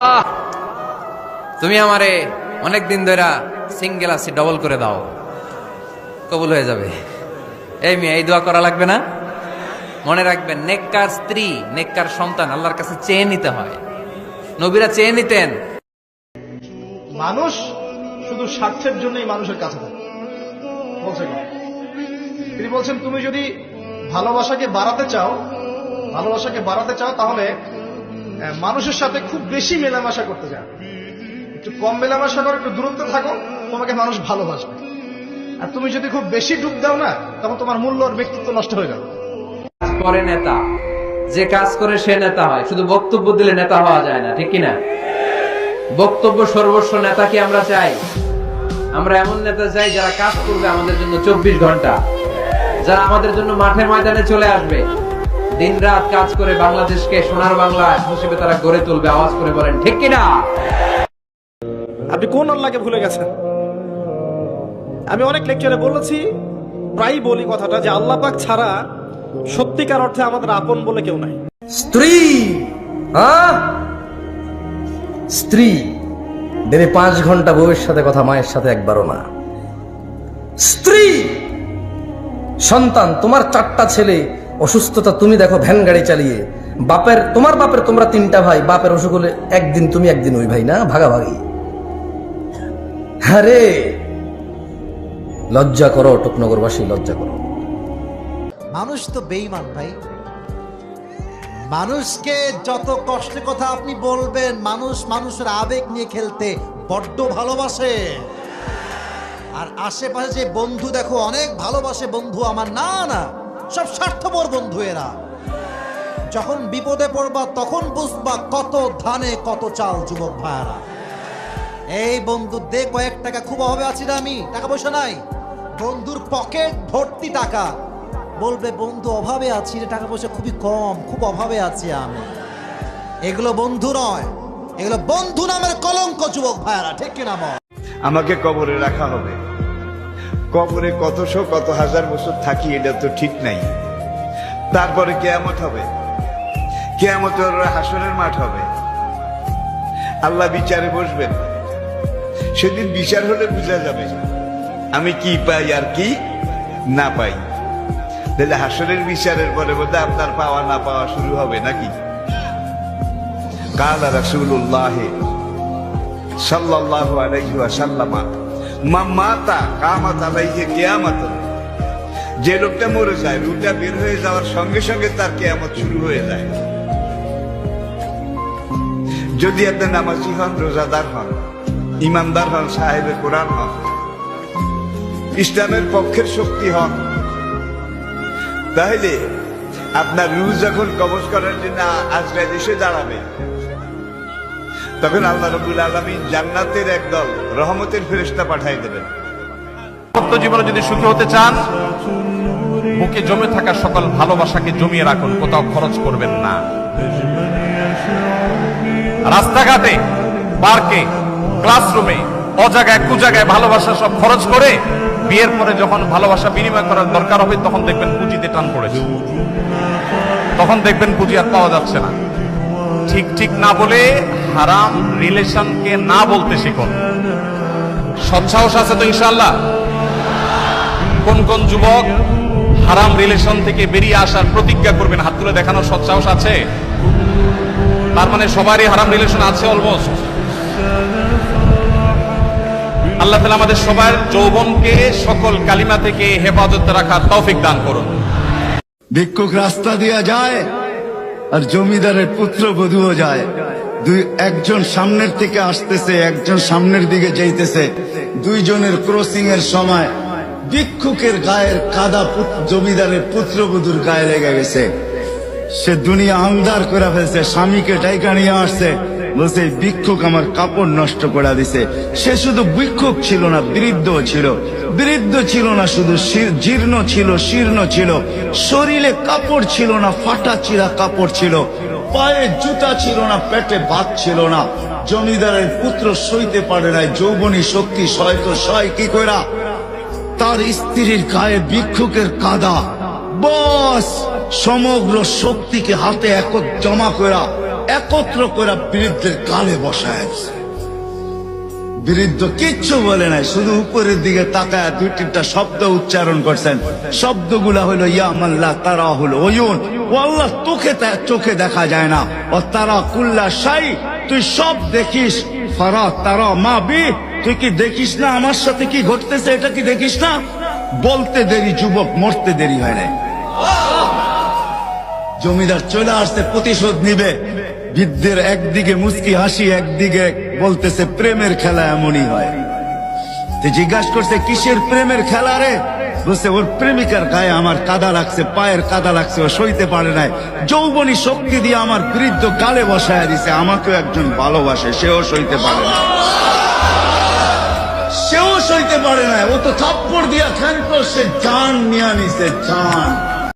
আহ, তুমি আমারে অনেক দিন ধরে সিঙ্গেল আছি, ডবল করে দাও, কবুল হয়ে যাবে। এই মেয়ে, এই দোয়া করা লাগবে না। মনে রাখবেন, নেককার স্ত্রী, নেককার সন্তান আল্লাহর কাছে চেয়ে নিতে হয়। নবীরা চেয়ে নিতেন। মানুষ শুধু স্বার্থের জন্যই মানুষের কাছে থাকে বলছে কেন? তিনি বলছেন, তুমি যদি ভালোবাসাকে বাড়াতে চাও তাহলে মানুষের সাথে খুব বেশি মেলামেশা করতে যাও। একটু কম মেলামেশা করো, একটু দূরত্বে থাকো, তোমাকে মানুষ ভালোবাসবে। আর তুমি যদি খুব বেশি ডুব দাও না, তখন তোমার মূল্য আর ব্যক্তিত্ব নষ্ট হয়ে যাবে। কাজ করে নেতা, যে কাজ করে সে নেতা হয়। শুধু বক্তব্য দিলে নেতা হওয়া যায় না, ঠিক কিনা? বক্তব্য সর্বস্ব নেতা কি আমরা চাই? আমরা এমন নেতা চাই যারা কাজ করবে আমাদের জন্য 24 ঘন্টা, যারা আমাদের জন্য মাঠে ময়দানে চলে আসবে, দিন রাত কাজ করে বাংলাদেশকে সোনার বাংলা হিসেবে তারা গড়ে তুলবে। আওয়াজ করে বলেন ঠিক কিনা? আপনি কোন আল্লাহকে ভুলে গেছেন? আমি অনেক লেকচারে বলেছি, প্রায় বলি কথাটা, যে আল্লাহ পাক ছাড়া সত্যিকার অর্থে আমাদের আপন বলে কেউ নাই। স্ত্রী, স্ত্রী দিনে 5 ঘন্টা বউয়ের সাথে কথা, মায়ের সাথে একবারও না। স্ত্রী, সন্তান, তোমার 4টা ছেলে অসুস্থতা, তুমি দেখো ভ্যান গাড়ি চালিয়ে। তোমার বাপের তোমরা 3টা ভাই, বাপের অসুখ হলে একদিন তুমি একদিন ওই ভাই, না ভাগাভাগি। আরে লজ্জা করো, টুকনগরবাসী লজ্জা করো। মানুষ তো বেঈমান ভাই। মানুষকে যত কষ্টের কথা আপনি বলবেন, মানুষের আবেগ নিয়ে খেলতে বড্ড ভালোবাসে। আর আশেপাশে যে বন্ধু দেখো অনেক ভালোবাসে বন্ধু আমার, না না, সব স্বার্থপর বন্ধু এরা। যখন বিপদে পড়বা তখন বুঝবা কত ধানে কত চাল, যুবক ভাইরা। এই বন্ধু দে কয়েক টাকা, খুব অভাবে আছি না আমি, টাকা পয়সা নাই। বন্ধুর পকেট ভর্তি টাকা, বলবে বন্ধু অভাবে আছি রে, টাকা পয়সা খুবই কম, খুব অভাবে আছি আমি। এগুলো বন্ধু নয়, এগুলো বন্ধু নামের কলঙ্ক, যুবক ভাইরা, ঠিক কিনা বল? আমাকে কবরে রাখা হবে। কবরে কত হাজার বছর থাকি, এটা তো ঠিক নাই। তারপরে কেয়ামত হবে, কেয়ামত হাসরের মাঠ হবে, আল্লাহ বিচারে বসবেন। সেদিন বিচার হলে বোঝা যাবে আমি কি পাই আর কি না পাই। তাহলে হাসরের বিচারের পরে বোধহয় আপনার পাওয়া না পাওয়া শুরু হবে নাকি? কালা রাসূলুল্লাহ সাল্লাল্লাহু আলাইহি ওয়াসাল্লাম, মান মাতা কামাত আলাইহি কিয়ামত। যে লোকটা মরে যায়, রুহটা বের হয়ে যাওয়ার সঙ্গে সঙ্গে তার কিয়ামত শুরু হয়ে যায়। যদি আপনি নামাজি হন, রোজাদার হন, ইমানদার হন, সাহেবে কোরআন হন, ইসলামের পক্ষের শক্তি হন, তাহলে আপনার রুহ যখন কবজ করার জন্য আজরাইল এসে দাঁড়াবে, তখন আল্লাহ রাব্বুল আলামিন জান্নাতের একদল রহমতের ফেরেশতা পাঠিয়ে দেবেন। জীবনে যদি সুখী হতে চান, বুকে জমে থাকা সকল ভালোবাসাকে জমিয়ে রাখুন, কোথাও খরচ করবেন না। রাস্তাঘাটে, পার্কে, ক্লাসরুমে, অজায়গায় কুজায়গায় ভালোবাসা সব খরচ করে বিয়ের পরে যখন ভালোবাসা বিনিময় করার দরকার হবে, তখন দেখবেন পুঁজিতে টান পড়েছে, তখন দেখবেন পুঁজি আর পাওয়া যাচ্ছে না। ঠিক ঠিক না বলে হারাম রিলেশনকে না বলতে শিখুন। সৎসাহস আছে তো ইনশাআল্লাহ? কোন কোন যুবক হারাম রিলেশন থেকে বেরিয়ে আসার প্রতিজ্ঞা করবেন? হাত তুলে দেখানোর সৎসাহস আছে? তার মানে সবারই হারাম রিলেশন আছে অলমোস্ট। আল্লাহ তাআলা আমাদের সবার যৌবনকে সকল কালিমা থেকে হেফাজতে রাখার তৌফিক দান করুন। ভিক্ষুক রাস্তা দিয়া যায় আর জমিদারের পুত্র বধূও যায়। একজন সামনের থেকে আসতেছে, একজন সামনের দিকে যাইতেছে। দুইজনের ক্রসিং এর সময় ভিক্ষুকের গায়ের কাদা জমিদারের পুত্রবধূর গায়ে লেগে গেছে। সে দুনিয়া আন্ধার করে ফেলছে, স্বামীকে ডাইকা নিয়ে আসছে, বলছে ভিক্ষুক আমার কাপড় নষ্ট করে দিছে। সে শুধু ভিক্ষুক ছিল না, বৃদ্ধ ছিল। বৃদ্ধ ছিল না শুধু, জীর্ণ ছিল, শীর্ণ ছিল। শরীরে কাপড় ছিল না, ফাটা চিরা কাপড় ছিল। পায়ে জুতা ছিল না, পেটে ভাত ছিল না। জমিদারের পুত্র সইতে পারে নাই, যৌবনী শক্তি সয় তো সয় কি কইরা? তার স্ত্রীর গায়ে ভিক্ষুকের কাদা, বস সমগ্র শক্তিকে হাতে এক জমা করা একত্র করে বৃদ্ধের গালে বসায় দিছে। বৃদ্ধ কিচ্ছু বলে নাই, শুধু উপরের দিকে তাকায় দুই তিনটা শব্দ উচ্চারণ করছেন। শব্দগুলা হলো ইয়া মাল্লাহ তারা হলো ওয়ুন, ও আল্লাহ চোখে দেখা যায় না, ও তারা কুল্লা শাই, তুই সব দেখিস, ফারা তারা মা বি, তুই কি দেখিস না আমার সাথে কি ঘটতেছে, এটা কি দেখিস না? বলতে দেরি যুবক, মরতে দেরি হয় না। জমিদার চলে আসছে, প্রতিশোধ নিবে। বৃদ্ধের একদিকে মুস্কি হাসি, একদিকে বলতেছে প্রেমের খেলা এমনই হয়। জিজ্ঞাসা করছে কিসের প্রেমের খেলা রে? বলছে ওর প্রেমিকার গায়ে আমার কাদা লাগছে, পায়ের কাদা লাগছে, ও সইতে পারে নাই, যৌবনী শক্তি দিয়ে আমার বৃদ্ধ গালে বসায় দিছে। আমাকেও একজন ভালোবাসে, সেও সইতে পারে না, সেও সইতে পারে না, ও তো থাপ্পড় দিয়া খেলতো, সে জান নিয়ে নিছে, জান।